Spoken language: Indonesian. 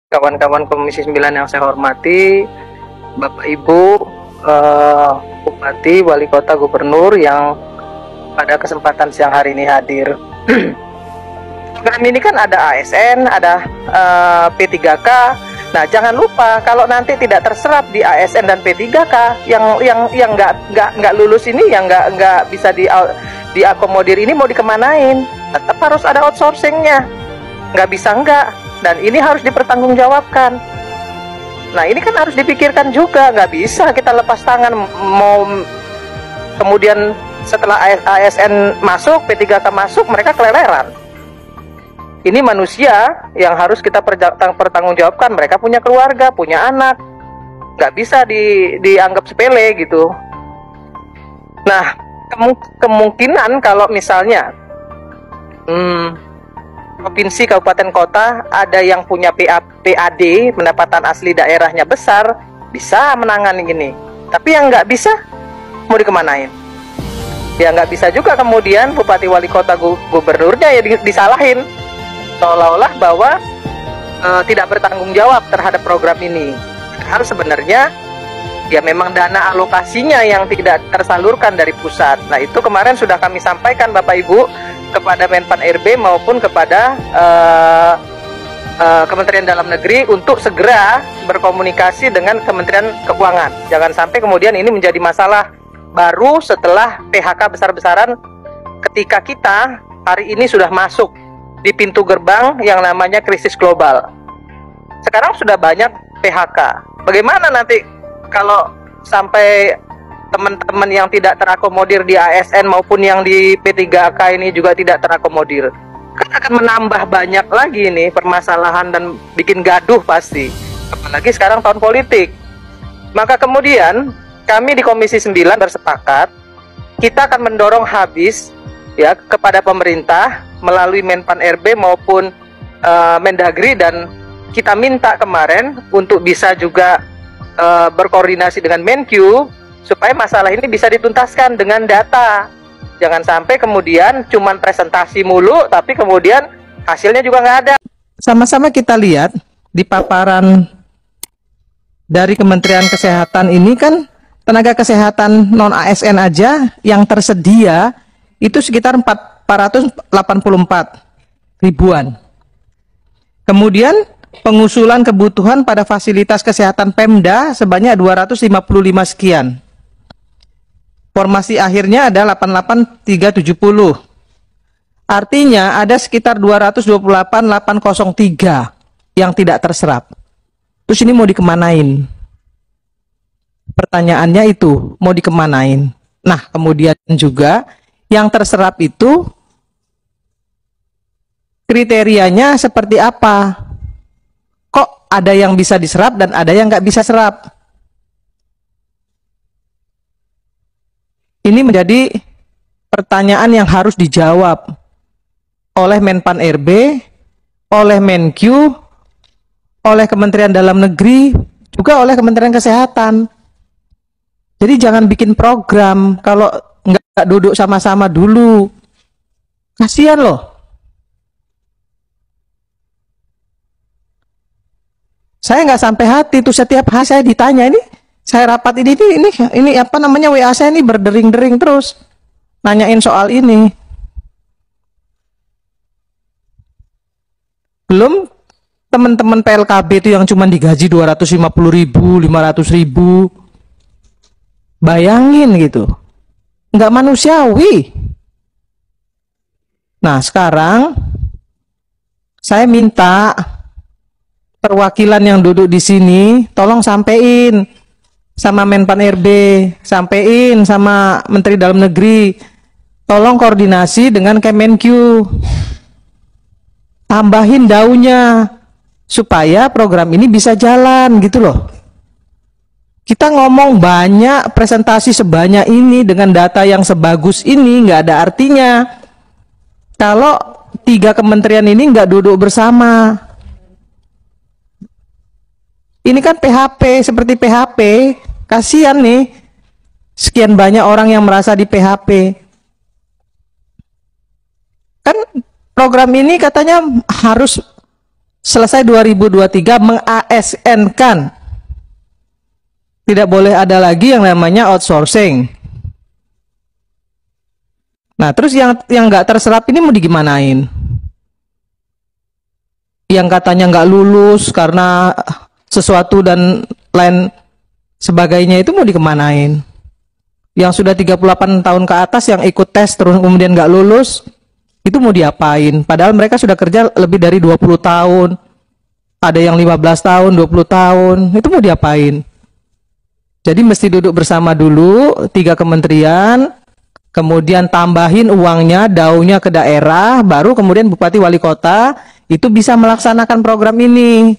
kawan-kawan Komisi 9 yang saya hormati, Bapak Ibu, Bupati, Wali Kota, Gubernur yang pada kesempatan siang hari ini hadir. Program ini kan ada ASN, ada P3K. Nah, jangan lupa kalau nanti tidak terserap di ASN dan P3K, yang nggak lulus ini, yang nggak bisa diakomodir ini mau dikemanain? Tetap harus ada outsourcingnya, nggak bisa enggak. Dan ini harus dipertanggungjawabkan. Nah, ini kan harus dipikirkan juga. Nggak bisa kita lepas tangan, mau kemudian setelah ASN masuk, P3K masuk, mereka keleleran. Ini manusia yang harus kita pertanggungjawabkan. Mereka punya keluarga, punya anak. Nggak bisa dianggap sepele gitu. Nah, kemungkinan kalau misalnya provinsi, kabupaten, kota ada yang punya PAD, pendapatan asli daerahnya besar, bisa menangani ini. Tapi yang nggak bisa, mau dikemanain? Ya nggak bisa juga kemudian bupati, wali kota, gubernurnya ya disalahin, seolah-olah bahwa tidak bertanggung jawab terhadap program ini. Padahal sebenarnya ya memang dana alokasinya yang tidak tersalurkan dari pusat. Nah, itu kemarin sudah kami sampaikan Bapak Ibu kepada Menpan RB maupun kepada Kementerian Dalam Negeri untuk segera berkomunikasi dengan Kementerian Keuangan. Jangan sampai kemudian ini menjadi masalah baru setelah PHK besar-besaran ketika kita hari ini sudah masuk di pintu gerbang yang namanya krisis global. Sekarang sudah banyak PHK. Bagaimana nanti kalau sampai teman-teman yang tidak terakomodir di ASN maupun yang di P3K ini juga tidak terakomodir? Kan akan menambah banyak lagi nih permasalahan dan bikin gaduh pasti. Apalagi sekarang tahun politik. Maka kemudian kami di Komisi 9 bersepakat kita akan mendorong habis ya kepada pemerintah melalui Menpan RB maupun Mendagri, dan kita minta kemarin untuk bisa juga berkoordinasi dengan Menkyu supaya masalah ini bisa dituntaskan dengan data. Jangan sampai kemudian cuman presentasi mulu tapi kemudian hasilnya juga nggak ada. Sama-sama kita lihat di paparan dari Kementerian Kesehatan ini kan tenaga kesehatan non ASN aja yang tersedia itu sekitar 484 ribuan. Kemudian pengusulan kebutuhan pada fasilitas kesehatan Pemda sebanyak 255 sekian. Formasi akhirnya ada 88370. Artinya ada sekitar 228.803 yang tidak terserap. Terus ini mau dikemanain? Pertanyaannya itu, mau dikemanain? Nah, kemudian juga yang terserap itu kriterianya seperti apa? Kok ada yang bisa diserap dan ada yang nggak bisa serap? Ini menjadi pertanyaan yang harus dijawab oleh Menpan RB, oleh Menkyu, oleh Kementerian Dalam Negeri, juga oleh Kementerian Kesehatan. Jadi jangan bikin program kalau nggak duduk sama-sama dulu. Kasihan loh. Saya nggak sampai hati tuh, setiap hari saya ditanya ini. Saya rapat ini apa namanya, WA saya ini berdering-dering terus nanyain soal ini. Belum teman-teman PLKB itu yang cuma digaji 250.000, 500.000. Bayangin gitu. Nggak manusiawi. Nah, sekarang saya minta perwakilan yang duduk di sini tolong sampein sama Menpan RB, sampein sama Menteri Dalam Negeri, tolong koordinasi dengan Kemenkyu, tambahin daunnya supaya program ini bisa jalan gitu loh. Kita ngomong banyak, presentasi sebanyak ini dengan data yang sebagus ini nggak ada artinya kalau 3 kementerian ini nggak duduk bersama. Ini kan PHP, seperti PHP. Kasihan nih, sekian banyak orang yang merasa di PHP. Kan program ini katanya harus selesai 2023 meng-ASN-kan. Tidak boleh ada lagi yang namanya outsourcing. Nah, terus yang nggak terserap ini mau digimanain? Yang katanya nggak lulus karena sesuatu dan lain sebagainya itu mau dikemanain? Yang sudah 38 tahun ke atas yang ikut tes terus kemudian nggak lulus, itu mau diapain? Padahal mereka sudah kerja lebih dari 20 tahun. Ada yang 15 tahun, 20 tahun. Itu mau diapain? Jadi mesti duduk bersama dulu 3 kementerian, kemudian tambahin uangnya, daunya ke daerah, baru kemudian bupati wali kota itu bisa melaksanakan program ini.